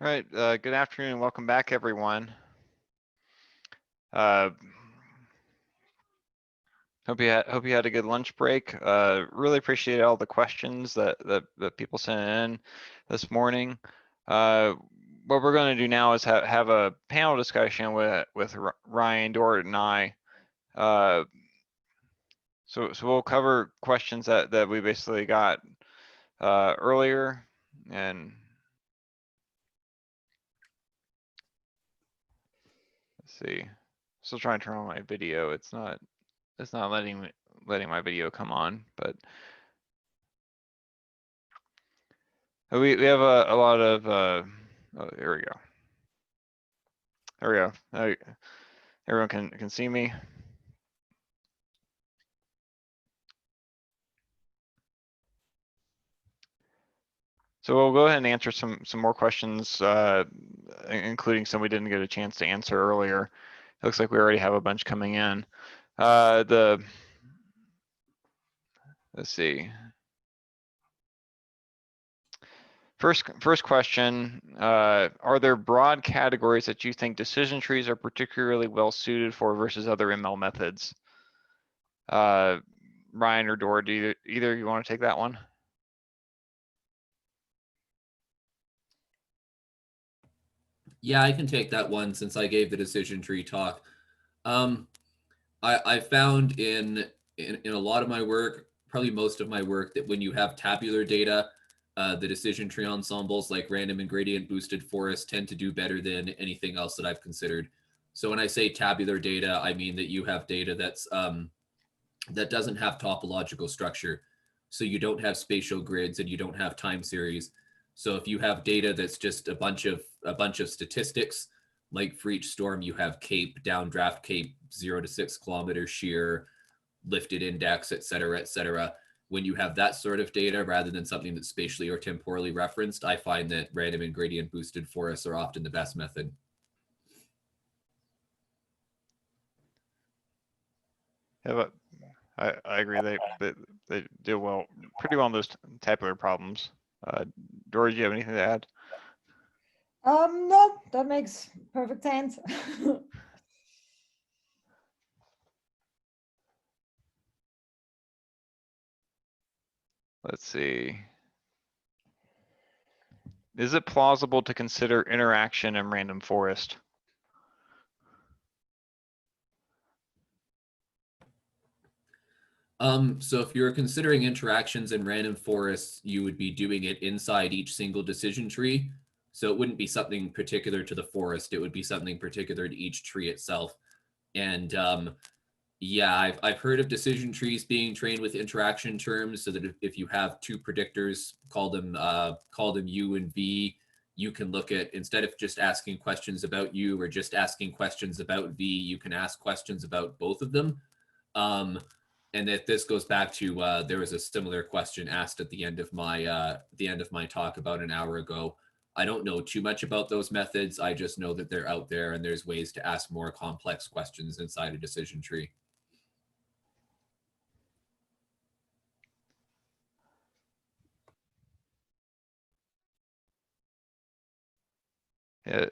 All right, good afternoon and welcome back, everyone. Hope you had a good lunch break. Really appreciate all the questions that people sent in this morning. What we're going to do now is have a panel discussion with Ryan, Dorit, and I. So we'll cover questions that we basically got earlier, and let's see. Still trying to turn on my video. It's not letting my video come on, but we have a lot of oh, there we go. There we go. Now everyone can see me. So we'll go ahead and answer some more questions, including some we didn't get a chance to answer earlier. It looks like we already have a bunch coming in. Let's see. First question, are there broad categories that you think decision trees are particularly well suited for versus other ML methods? Ryan or Dora, do either of you want to take that one? Yeah, I can take that one since I gave the decision tree talk. I found in a lot of my work, probably most of my work, that when you have tabular data, the decision tree ensembles like random and gradient boosted forests tend to do better than anything else that I've considered. So when I say tabular data, I mean that you have data that's that doesn't have topological structure. So you don't have spatial grids and you don't have time series. So if you have data that's just a bunch of statistics, like for each storm you have CAPE, downdraft CAPE, 0 to 6 kilometer shear, lifted index, et cetera, et cetera. When you have that sort of data rather than something that's spatially or temporally referenced, I find that random and gradient boosted forests are often the best method. Yeah, but I agree. They do pretty well on those tabular problems. Dora, do you have anything to add? No, that makes perfect sense. Let's see. Is it plausible to consider interaction in random forest? So if you're considering interactions in random forests, you would be doing it inside each single decision tree. So it wouldn't be something particular to the forest. It would be something particular to each tree itself. And yeah, I've heard of decision trees being trained with interaction terms, so that if you have two predictors, call them U and V, you can look at, instead of just asking questions about U or just asking questions about V, you can ask questions about both of them. And that this goes back to there was a similar question asked at the end of my talk about an hour ago. I don't know too much about those methods. I just know that they're out there and there's ways to ask more complex questions inside a decision tree. Yeah,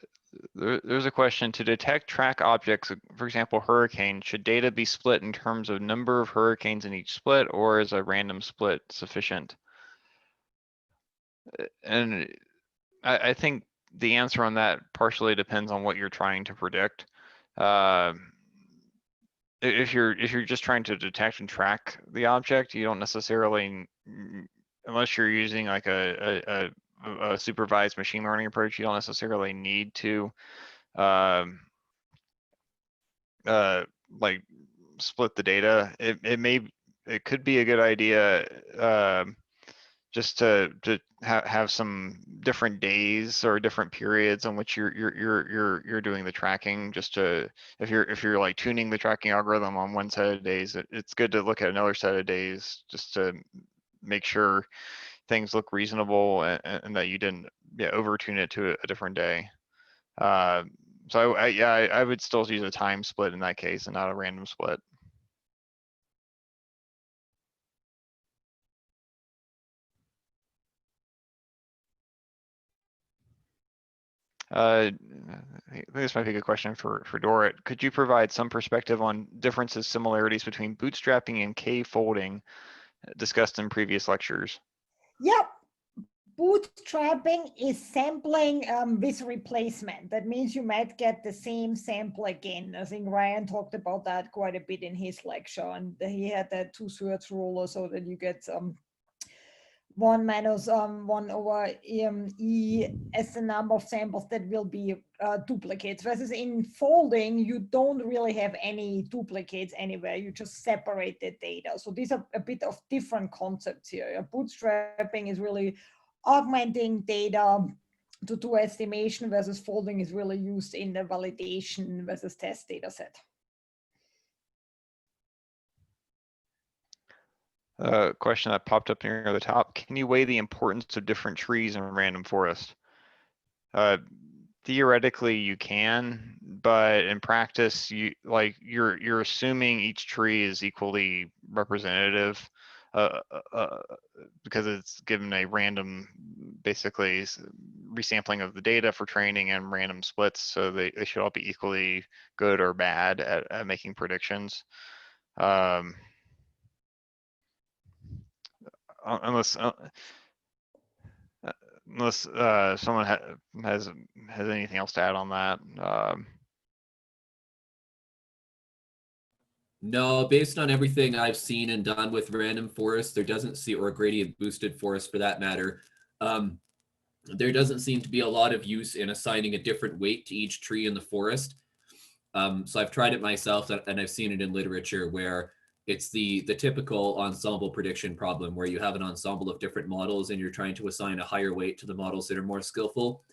there's a question: to detect track objects, for example, hurricane, should data be split in terms of number of hurricanes in each split, or is a random split sufficient? And I think the answer on that partially depends on what you're trying to predict. If you're just trying to detect and track the object, you don't necessarily, unless you're using like a supervised machine learning approach, you don't necessarily need to like split the data. It could be a good idea just to have some different days or different periods on which you're doing the tracking. Just to, if you're like tuning the tracking algorithm on one set of days, it's good to look at another set of days just to make sure things look reasonable and that you didn't over tune it to a different day. So I would still use a time split in that case and not a random split. I think this might be a good question for Dorit. Could you provide some perspective on differences, similarities between bootstrapping and K-folding discussed in previous lectures? Yep. Bootstrapping is sampling with replacement. That means you might get the same sample again. I think Ryan talked about that quite a bit in his lecture, and he had that 2/3 rule so that you get 1 minus 1 over E as the number of samples that will be duplicates. Versus in folding, you don't really have any duplicates anywhere. You just separate the data. So these are a bit of different concepts here. Bootstrapping is really augmenting data to do estimation, versus folding is really used in the validation versus test data set. Question that popped up near the top. Can you weigh the importance of different trees in random forest? Theoretically you can, but in practice, you're assuming each tree is equally representative, because it's given a random, basically resampling of the data for training and random splits, so they should all be equally good or bad at making predictions. Unless someone has anything else to add on that. No, based on everything I've seen and done with random forest, there doesn't seem, or gradient boosted forest for that matter, there doesn't seem to be a lot of use in assigning a different weight to each tree in the forest. So I've tried it myself, and I've seen it in literature where it's the typical ensemble prediction problem where you have an ensemble of different models and you're trying to assign a higher weight to the models that are more skillful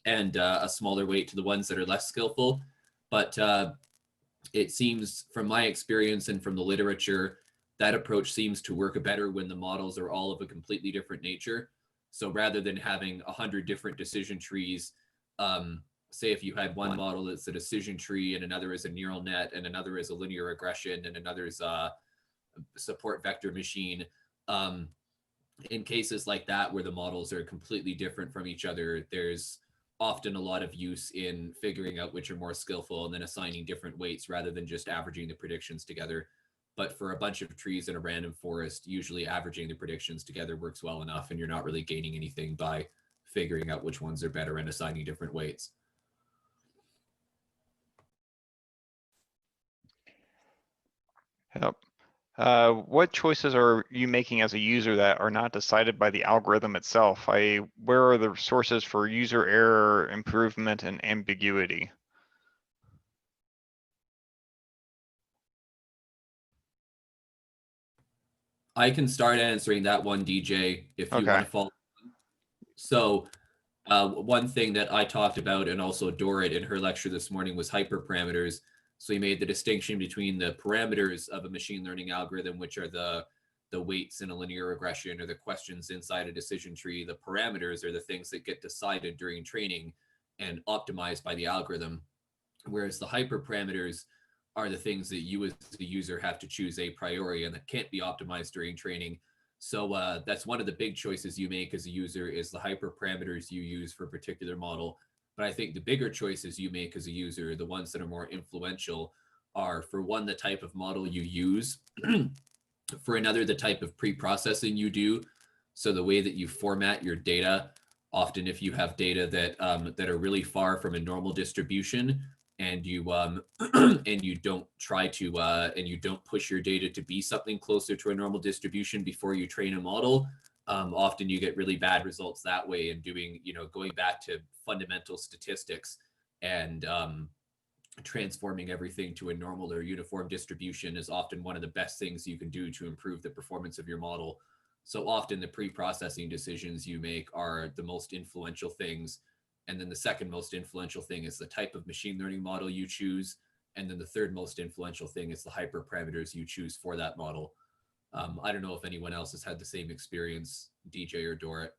and a smaller weight to the ones that are less skillful. But it seems, from my experience and from the literature, that approach seems to work better when the models are all of a completely different nature. So rather than having 100 different decision trees, say if you had one model that's a decision tree and another is a neural net and another is a linear regression and another is a support vector machine, in cases like that where the models are completely different from each other, there's often a lot of use in figuring out which are more skillful and then assigning different weights rather than just averaging the predictions together. But for a bunch of trees in a random forest, usually averaging the predictions together works well enough and you're not really gaining anything by figuring out which ones are better and assigning different weights. Yep. What choices are you making as a user that are not decided by the algorithm itself? Where are the sources for user error, improvement, and ambiguity? I can start answering that one, DJ, if you want to follow. So one thing that I talked about, and also Dorit in her lecture this morning, was hyperparameters. So he made the distinction between the parameters of a machine learning algorithm, which are the weights in a linear regression or the questions inside a decision tree. The parameters are the things that get decided during training and optimized by the algorithm, whereas the hyperparameters are the things that you as the user have to choose a priori and that can't be optimized during training. So that's one of the big choices you make as a user, is the hyperparameters you use for a particular model. But I think the bigger choices you make as a user, the ones that are more influential, are, for one, the type of model you use, for another, the type of pre-processing you do. So the way that you format your data, often if you have data that are really far from a normal distribution, and you and you don't try to and you don't push your data to be something closer to a normal distribution before you train a model, often you get really bad results that way. And doing, going back to fundamental statistics and transforming everything to a normal or uniform distribution is often one of the best things you can do to improve the performance of your model. So often the pre-processing decisions you make are the most influential things. And then the second most influential thing is the type of machine learning model you choose. And then the third most influential thing is the hyperparameters you choose for that model. I don't know if anyone else has had the same experience, DJ or Dorit.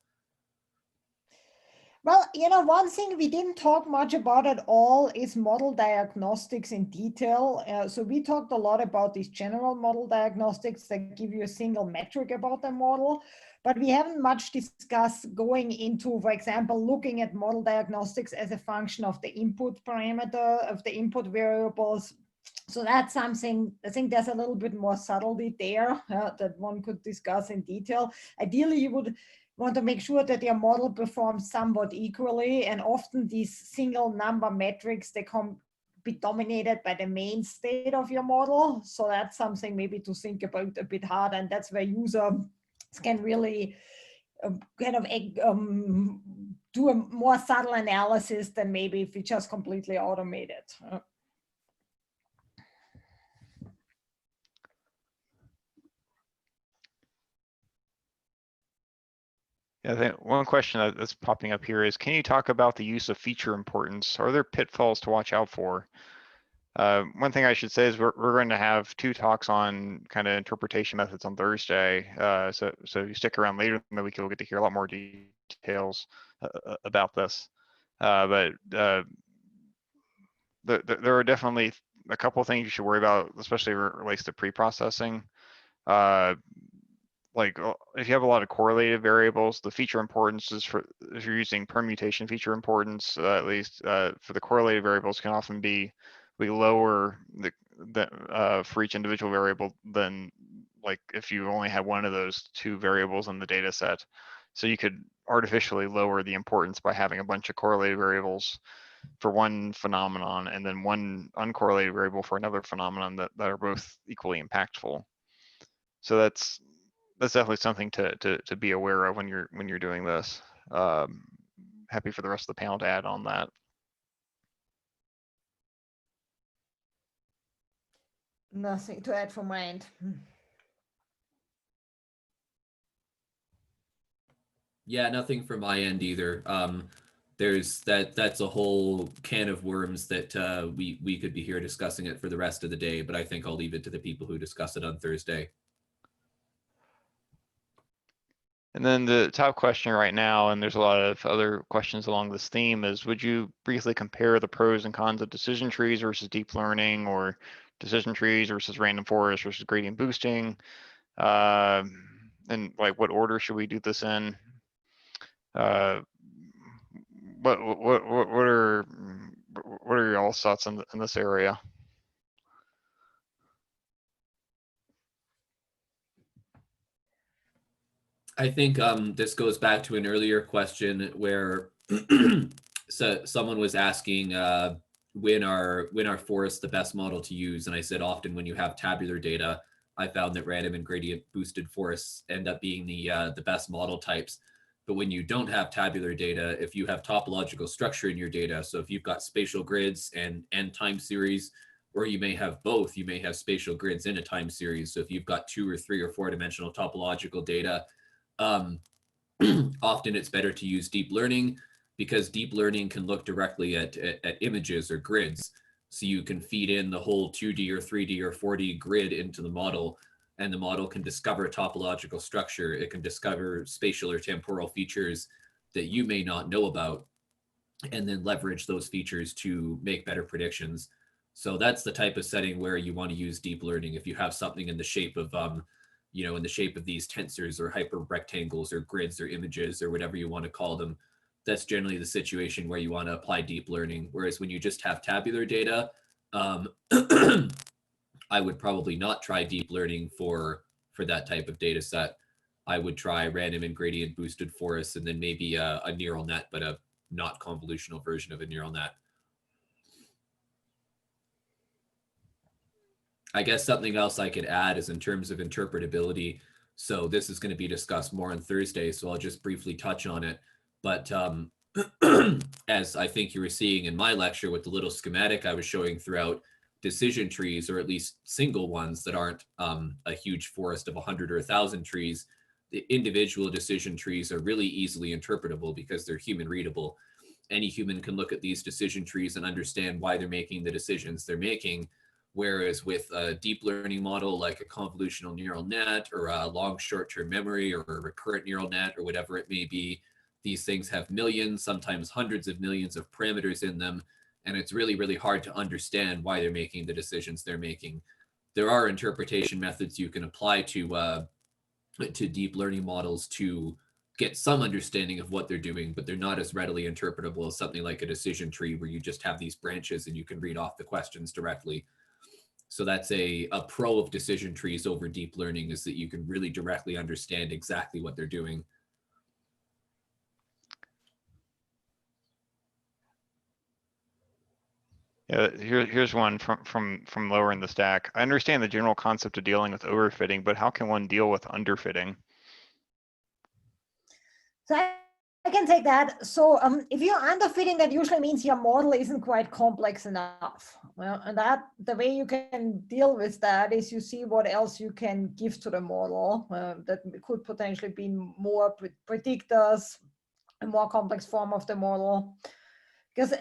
Well, one thing we didn't talk much about at all is model diagnostics in detail. So we talked a lot about these general model diagnostics that give you a single metric about the model, but we haven't much discussed going into, for example, looking at model diagnostics as a function of the input parameter, of the input variables. So that's something, I think there's a little bit more subtlety there that one could discuss in detail. Ideally, you would want to make sure that your model performs somewhat equally, and often these single number metrics, they can be dominated by the main state of your model. So that's something maybe to think about a bit hard, and that's where users can really kind of do a more subtle analysis than maybe if we just completely automate it. Yeah, I think one question that's popping up here is, can you talk about the use of feature importance? Are there pitfalls to watch out for? One thing I should say is we're going to have 2 talks on kind of interpretation methods on Thursday. So if you stick around later in the week, you'll get to hear a lot more details about this. But there are definitely a couple of things you should worry about, especially relates to pre-processing. Like if you have a lot of correlated variables, the feature importance is for, if you're using permutation feature importance, at least for the correlated variables can often be lower for each individual variable than like if you only had one of those 2 variables in the data set. So you could artificially lower the importance by having a bunch of correlated variables for one phenomenon and then one uncorrelated variable for another phenomenon that are both equally impactful. So that's definitely something to be aware of when you're doing this. Happy for the rest of the panel to add on that. Nothing to add from my end. Yeah, nothing from my end either. That's a whole can of worms that we could be here discussing it for the rest of the day, but I think I'll leave it to the people who discuss it on Thursday. And then the top question right now, and there's a lot of other questions along this theme, is would you briefly compare the pros and cons of decision trees versus deep learning, or decision trees versus random forest versus gradient boosting? And like what order should we do this in? What are your all thoughts in this area? I think this goes back to an earlier question where so someone was asking when are forests the best model to use, and I said often when you have tabular data. I found that random and gradient boosted forests end up being the best model types. But when you don't have tabular data, if you have topological structure in your data, so if you've got spatial grids and time series, or you may have both, you may have spatial grids in a time series. So if you've got 2 or 3 or 4 dimensional topological data, often it's better to use deep learning because deep learning can look directly at images or grids. So you can feed in the whole 2D or 3D or 4D grid into the model, and the model can discover topological structure. It can discover spatial or temporal features that you may not know about, and then leverage those features to make better predictions. So that's the type of setting where you want to use deep learning. If you have something in the shape of in the shape of these tensors or hyper rectangles or grids or images or whatever you want to call them, that's generally the situation where you want to apply deep learning. Whereas when you just have tabular data, I would probably not try deep learning for that type of data set. I would try random and gradient boosted forests and then maybe a neural net, but a not convolutional version of a neural net. I guess something else I could add is in terms of interpretability. So this is going to be discussed more on Thursday, so I'll just briefly touch on it. But as I think you were seeing in my lecture with the little schematic I was showing throughout, decision trees, or at least single ones that aren't a huge forest of 100 or 1,000 trees, the individual decision trees are really easily interpretable because they're human readable. Any human can look at these decision trees and understand why they're making the decisions they're making. Whereas with a deep learning model like a convolutional neural net or a long short-term memory or a recurrent neural net or whatever it may be, these things have millions, sometimes hundreds of millions of parameters in them, and it's really, really hard to understand why they're making the decisions they're making. There are interpretation methods you can apply to deep learning models to get some understanding of what they're doing, but they're not as readily interpretable as something like a decision tree where you just have these branches and you can read off the questions directly. So that's a pro of decision trees over deep learning, is that you can really directly understand exactly what they're doing. Yeah, here's one from lower in the stack. I understand the general concept of dealing with overfitting, but how can one deal with underfitting? So I can take that. So if you're underfitting, that usually means your model isn't quite complex enough. Well, and that the way you can deal with that is you see what else you can give to the model that could potentially be more predictors, a more complex form of the model. Because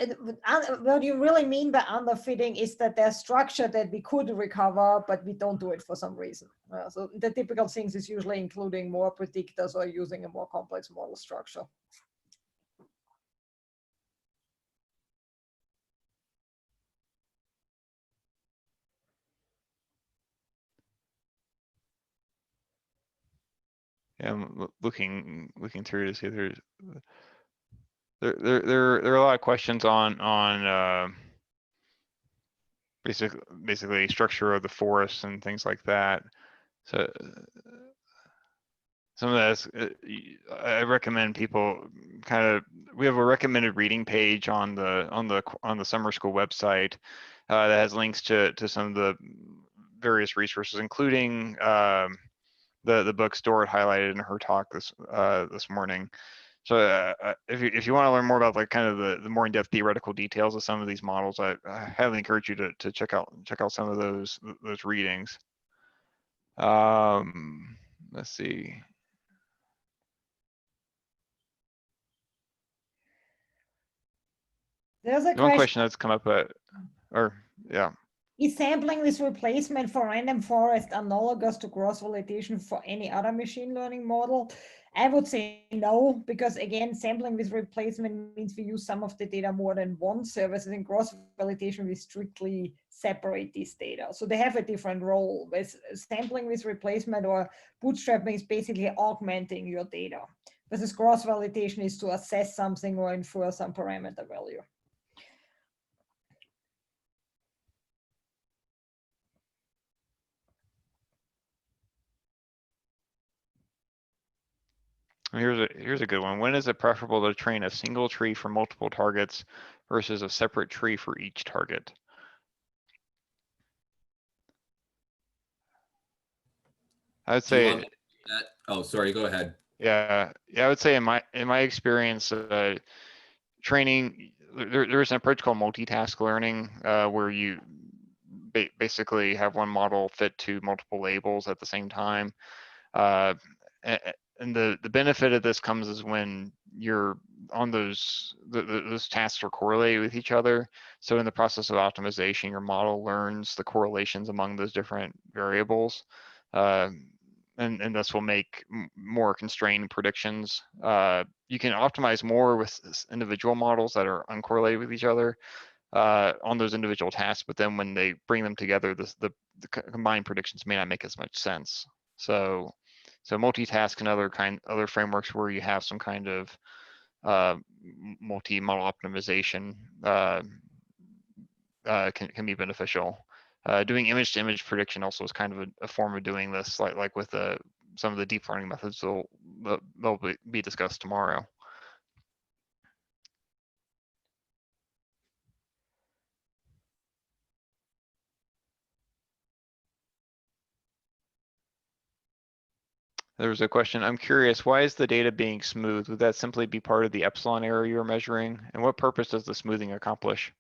what you really mean by underfitting is that there's structure that we could recover, but we don't do it for some reason. So the typical things is usually including more predictors or using a more complex model structure. Yeah, I'm looking through to see if there are a lot of questions on basically structure of the forest and things like that. So some of that I recommend people we have a recommended reading page on the summer school website that has links to some of the various resources, including the books Dorit highlighted in her talk this morning. So if you want to learn more about like kind of the more in-depth theoretical details of some of these models, I highly encourage you to check out some of those readings. Let's see. There's a one question that's come up yeah. Is sampling with replacement for random forest analogous to cross-validation for any other machine learning model? I would say no, because again, sampling with replacement means we use some of the data more than once, versus in cross-validation, we strictly separate these data. So they have a different role. With sampling with replacement or bootstrapping is basically augmenting your data, versus cross-validation is to assess something or infer some parameter value. Here's a good one. When is it preferable to train a single tree for multiple targets versus a separate tree for each target? I would say. Oh, sorry. Go ahead. Yeah, I would say in my experience, training there's an approach called multitask learning where you basically have one model fit to multiple labels at the same time. And the benefit of this comes is when you're on those tasks are correlated with each other. So in the process of optimization, your model learns the correlations among those different variables, and this will make more constrained predictions. You can optimize more with individual models that are uncorrelated with each other on those individual tasks, but then when they bring them together, the combined predictions may not make as much sense. So multitask and other frameworks where you have some kind of multi-model optimization can be beneficial. Doing image-to-image prediction also is kind of a form of doing this, like with some of the deep learning methods they'll be discussed tomorrow. There's a question. I'm curious, why is the data being smooth? Would that simply be part of the epsilon error you're measuring? And what purpose does the smoothing accomplish?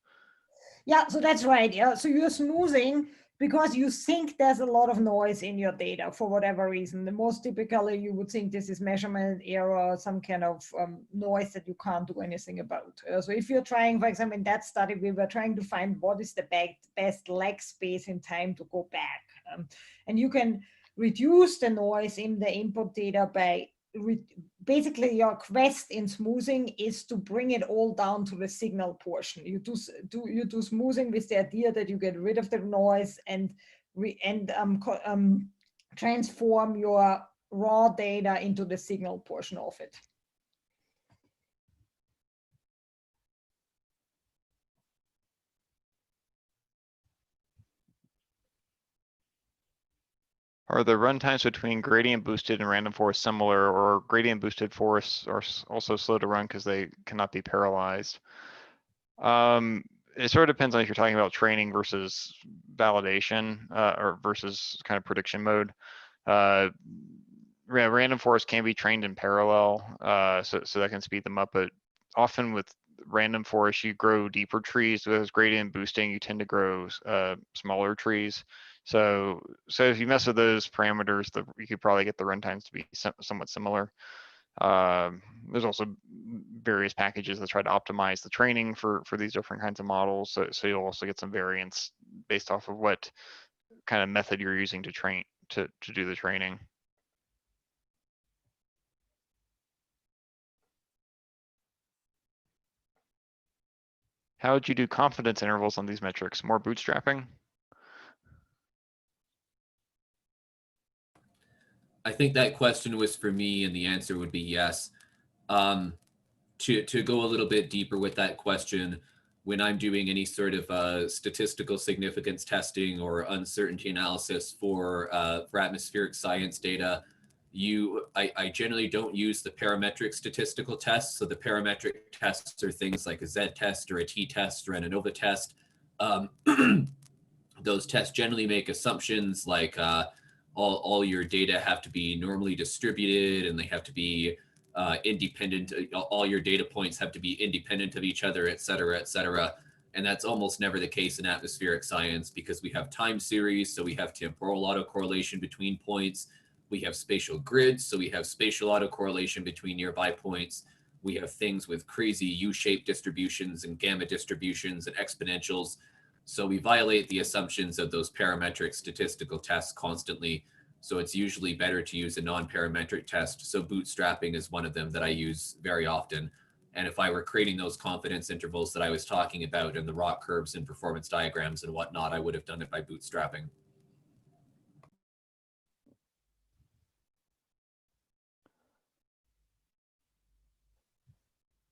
Yeah, so that's right. Yeah, so you're smoothing because you think there's a lot of noise in your data for whatever reason. The most typically you would think this is measurement error, some kind of noise that you can't do anything about. So if you're trying, for example, in that study, we were trying to find what is the best lag space in time to go back. And you can reduce the noise in the input data by basically your quest in smoothing is to bring it all down to the signal portion. You do smoothing with the idea that you get rid of the noise and transform your raw data into the signal portion of it. Are the runtimes between gradient boosted and random forest similar, or gradient boosted forests are also slow to run because they cannot be parallelized? It sort of depends on if you're talking about training versus validation, or versus kind of prediction mode. Random forest can be trained in parallel, so that can speed them up, but often with random forest, you grow deeper trees. With gradient boosting, you tend to grow smaller trees. So if you mess with those parameters, you could probably get the runtimes to be somewhat similar. There's also various packages that try to optimize the training for these different kinds of models. So you'll also get some variance based off of what kind of method you're using to train to do the training. How would you do confidence intervals on these metrics? More bootstrapping? I think that question was for me, and the answer would be yes. To go a little bit deeper with that question, when I'm doing any sort of statistical significance testing or uncertainty analysis for atmospheric science data, I generally don't use the parametric statistical tests. So the parametric tests are things like a Z-test or a T-test or an ANOVA test. Those tests generally make assumptions like all your data have to be normally distributed, and they have to be independent. All your data points have to be independent of each other, et cetera, et cetera. And that's almost never the case in atmospheric science because we have time series. So we have temporal autocorrelation between points. We have spatial grids. So we have spatial autocorrelation between nearby points. We have things with crazy U-shaped distributions and gamma distributions and exponentials. So we violate the assumptions of those parametric statistical tests constantly. So it's usually better to use a non-parametric test. So bootstrapping is one of them that I use very often. And if I were creating those confidence intervals that I was talking about in the ROC curves and performance diagrams and whatnot, I would have done it by bootstrapping.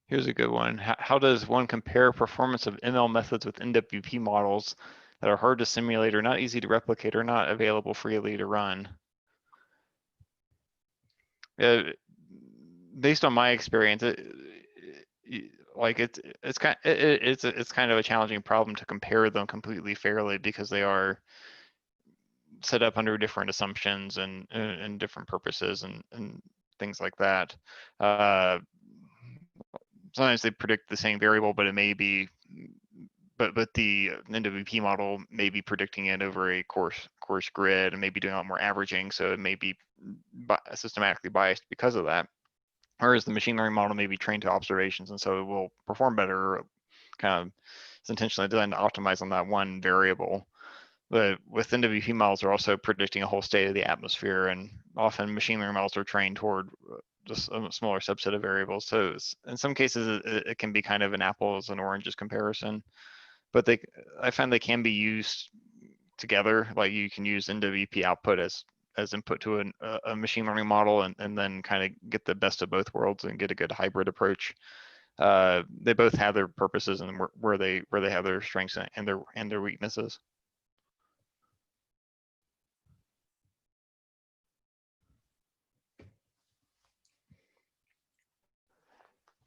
Here's a good one. How does one compare performance of ML methods with NWP models that are hard to simulate or not easy to replicate or not available freely to run? Based on my experience, it's kind of a challenging problem to compare them completely fairly because they are set up under different assumptions and different purposes and things like that. Sometimes they predict the same variable, but it may be, but the NWP model may be predicting it over a coarse grid and maybe doing a lot more averaging, so it may be systematically biased because of that. Whereas the machine learning model may be trained to observations, and so it will perform better. Kind of, it's intentionally designed to optimize on that one variable. But with NWP models, they're also predicting a whole state of the atmosphere, and often machine learning models are trained toward just a smaller subset of variables. So in some cases, it can be kind of an apples and oranges comparison. But I find they can be used together. Like you can use NWP output as input to a machine learning model, and then kind of get the best of both worlds and get a good hybrid approach. They both have their purposes and where they have their strengths and their weaknesses.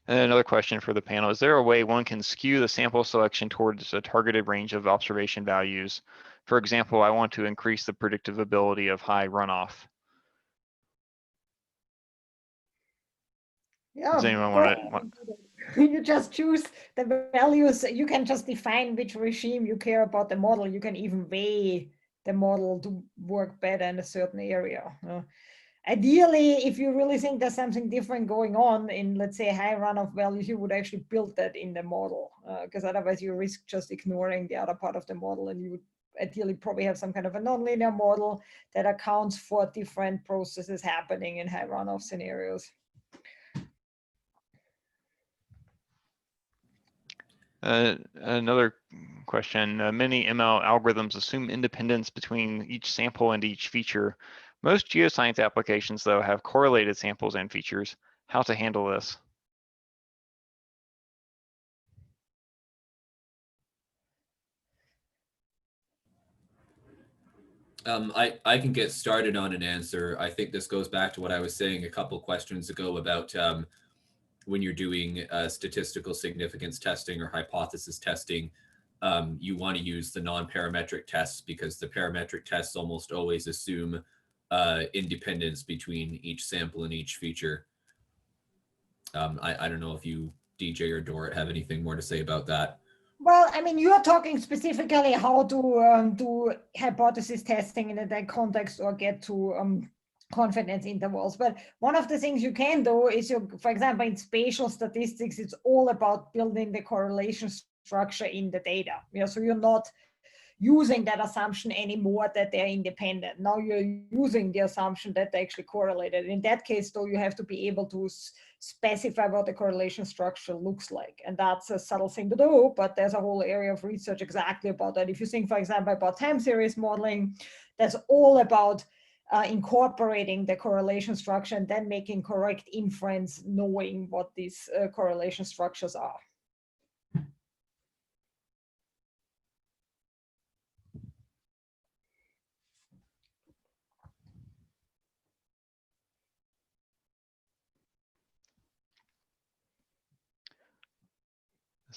And another question for the panel, is there a way one can skew the sample selection towards a targeted range of observation values? For example, I want to increase the predictability of high runoff. Yeah, Does anyone want to? you just choose the values. You can just define which regime you care about the model. You can even weigh the model to work better in a certain area. Ideally, if you really think there's something different going on in, let's say, high runoff values, you would actually build that in the model, because otherwise you risk just ignoring the other part of the model, and you would ideally probably have some kind of a nonlinear model that accounts for different processes happening in high runoff scenarios. Another question, many ML algorithms assume independence between each sample and each feature. Most geoscience applications, though, have correlated samples and features. How to handle this? I can get started on an answer. I think this goes back to what I was saying a couple questions ago about when you're doing statistical significance testing or hypothesis testing, you want to use the non-parametric tests because the parametric tests almost always assume independence between each sample and each feature. I don't know if you, DJ or Dorit, have anything more to say about that. Well, I mean, you're talking specifically how to do hypothesis testing in that context or get to confidence intervals. But one of the things you can do is, for example, in spatial statistics, it's all about building the correlation structure in the data. So you're not using that assumption anymore that they're independent. Now you're using the assumption that they're actually correlated. In that case, though, you have to be able to specify what the correlation structure looks like. And that's a subtle thing to do, but there's a whole area of research exactly about that. If you think, for example, about time series modeling, that's all about incorporating the correlation structure and then making correct inference, knowing what these correlation structures are.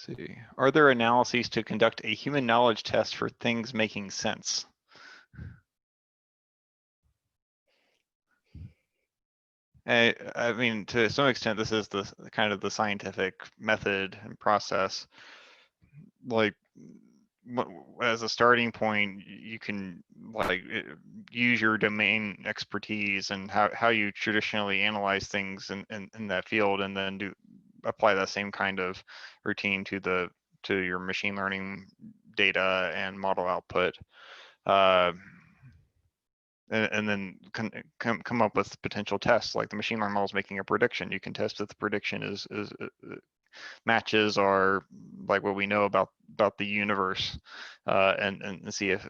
Let's see. Are there analyses to conduct a human knowledge test for things making sense? I mean, to some extent, this is the kind of the scientific method and process. Like, as a starting point, you can like use your domain expertise and how you traditionally analyze things in that field, and then apply that same kind of routine to your machine learning data and model output. And then come up with potential tests, like the machine learning model is making a prediction. You can test if the prediction is matches are like what we know about the universe, and see if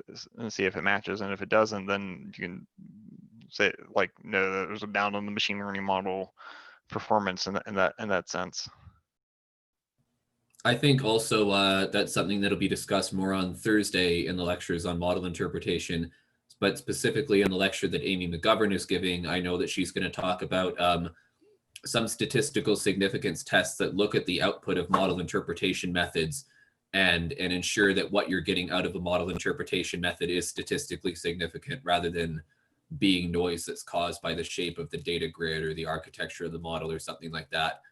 it matches. And if it doesn't, then you can say like, no, there's a bound on the machine learning model performance in that sense. I think also that's something that'll be discussed more on Thursday in the lectures on model interpretation, but specifically in the lecture that Amy McGovern is giving, I know that she's going to talk about some statistical significance tests that look at the output of model interpretation methods and ensure that what you're getting out of a model interpretation method is statistically significant rather than being noise that's caused by the shape of the data grid or the architecture of the model or something like that.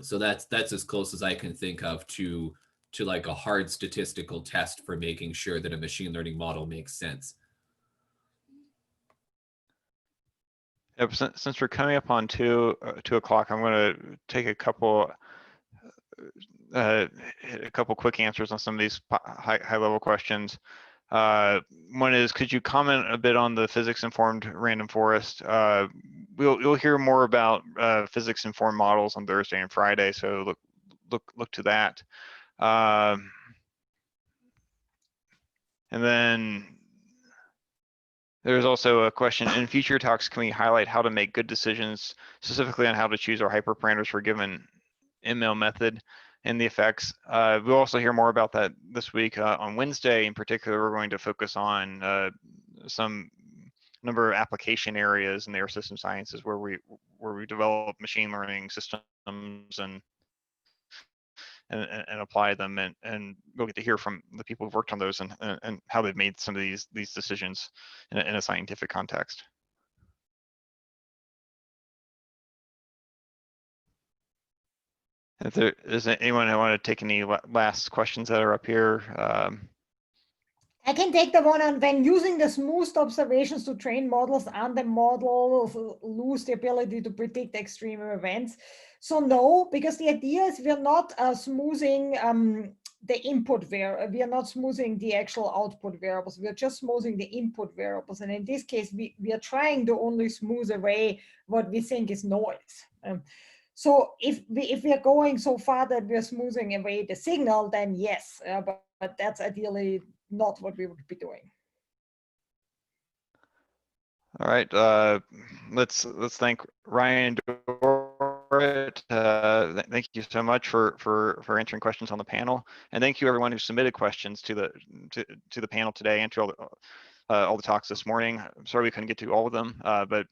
So that's as close as I can think of to like a hard statistical test for making sure that a machine learning model makes sense. Yep, since we're coming up on 2 o'clock, I'm going to take a couple quick answers on some of these high level questions. One is, could you comment a bit on the physics informed random forest? You'll hear more about physics informed models on Thursday and Friday, so look to that. And then there's also a question, in future talks, can we highlight how to make good decisions, specifically on how to choose our hyperparameters for a given ML method and the effects? We'll also hear more about that this week. On Wednesday, in particular, we're going to focus on some number of application areas in the air system sciences where we develop machine learning systems and apply them, and we'll get to hear from the people who've worked on those and how they've made some of these decisions in a scientific context. If there is anyone who want to take any last questions that are up here. I can take the one on when using the smoothed observations to train models and the models lose the ability to predict extreme events. So no, because the idea is we're not smoothing the input variable. We are not smoothing the actual output variables. We are just smoothing the input variables. And in this case, we are trying to only smooth away what we think is noise. So if we are going so far that we are smoothing away the signal, then yes, but that's ideally not what we would be doing. All right, let's thank Ryan and Dorit. Thank you so much for answering questions on the panel, and thank you everyone who submitted questions to the panel today and to all the talks this morning. I'm sorry we couldn't get to all of them, but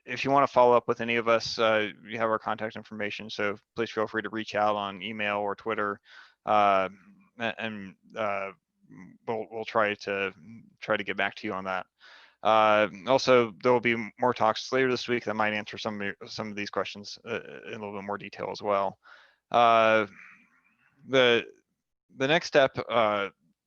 if you want to follow up with any of us, you have our contact information, so please feel free to reach out on email or Twitter, and we'll try to get back to you on that. Also, there will be more talks later this week that might answer some of these questions in a little bit more detail as well. The next step